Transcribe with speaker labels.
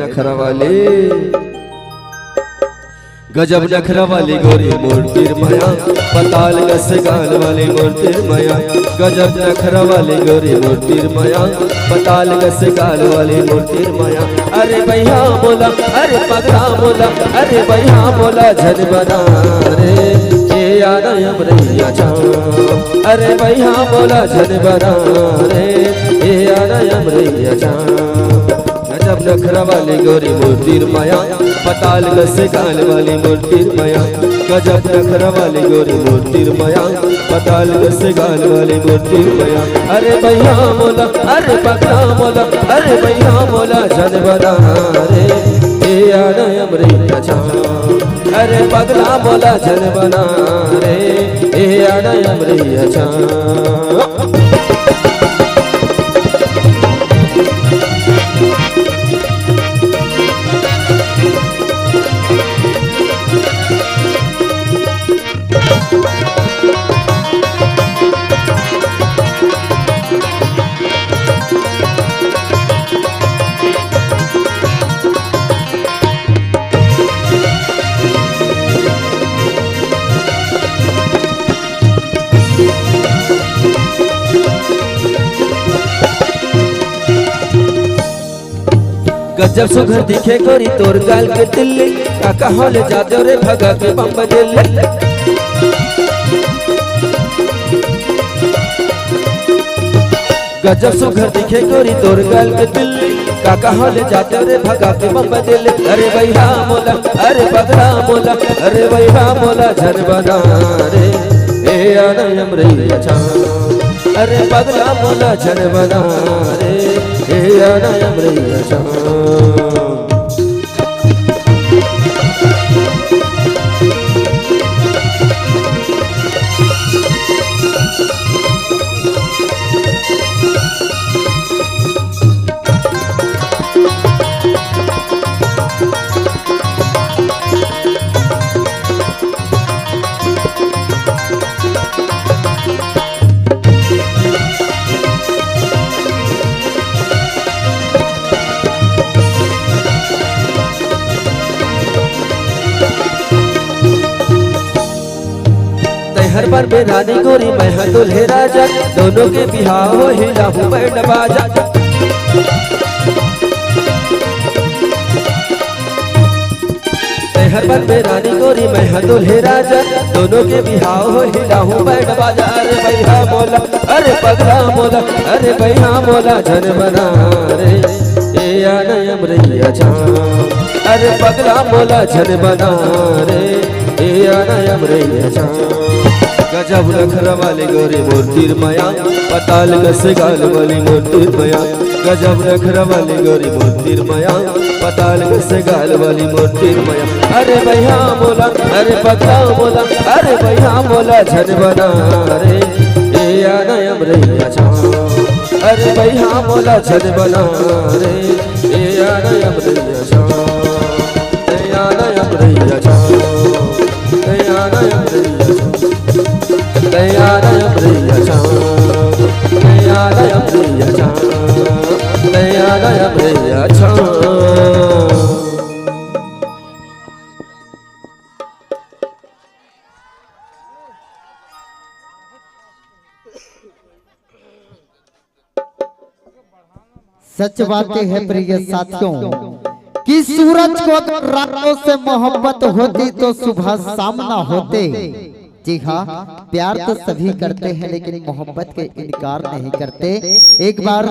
Speaker 1: नखरा वाले गजब नखरा वाली गोरी मूर्ति माया पताल गस गाल वाली मूर्ति माया गजब नखरा वाली गोरी मूर्ति माया पताल गस गाल वाली मूर्ति माया अरे भैया बोला अरे पगला बोला अरे भैया बोला झन बना रे ये याद अमरैया चाँद अरे भैया बोला झन बना रे ये याद अमरैया चाँद गजब नखरा वाली गोरी मूर्ति माया पताल गस गाल वाली मूर्ति माया गजब नखरा वाली गोरी मूर्ति माया पताल गस गाल वाली मूर्ति माया अरे भैया बोला अरे पगला बोला अरे भैया बोला झन बना रे ये याद अमरैया चाँद अरे पगला बोला झन बना रे ये याद अमरैया चाँद गजब सुघर दिखे गोरी तोर गाल के दिल्ली काका होले जाते रे भगा के बम बजेले गजब सुघर दिखे गोरी तोर गाल के दिल्ली काका होले जाते रे भगा के बम बजेले अरे भैया मोला अरे पगला मोला अरे भैया मोला झन बना रे ए याद अमरैया चाँद अरे पगला मोला झन बना रे ए याद अमरैया चाँद हर बार में रानी गोरी मैं हाँ दुल्हे राजा दोनों के बिहार हो हिला हूँ बैंड बाजा हर बार में रानी गोरी मैं हाँ दुल्हे राजा दोनों के बिहार हो हिला हूँ बैंड बाजा अरे भैया बोला अरे पगला बोला अरे भैया बोला झन बना रे ये याद अमरैया चाँद अरे पगला बोला झन बना रे ये याद अमरैया चाँद गजब नखरा वाली गोरी मूर्ति माया पताल गस गाल वाली मूर्ति माया गजब नखरा वाली गोरी मूर्ति माया पताल गस गाल वाली मूर्ति माया अरे भैया बोला अरे पगला बोला अरे भैया बोला झन बना रे ये याद अमरैया चाँद अरे भैया बोला झन बना रे ये याद अमरैया चाँद ये याद अमरैया चाँद ये याद अमरैया याद अमरैया चाँद याद अमरैया चाँद याद अमरैया चाँद
Speaker 2: सच बातें है प्रिय साथियों कि सूरज को अगर रातों से मोहब्बत होती तो सुबह सामना होते। जी हाँ, प्यार तो सभी करते हैं लेकिन मोहब्बत के इनकार नहीं करते। एक बार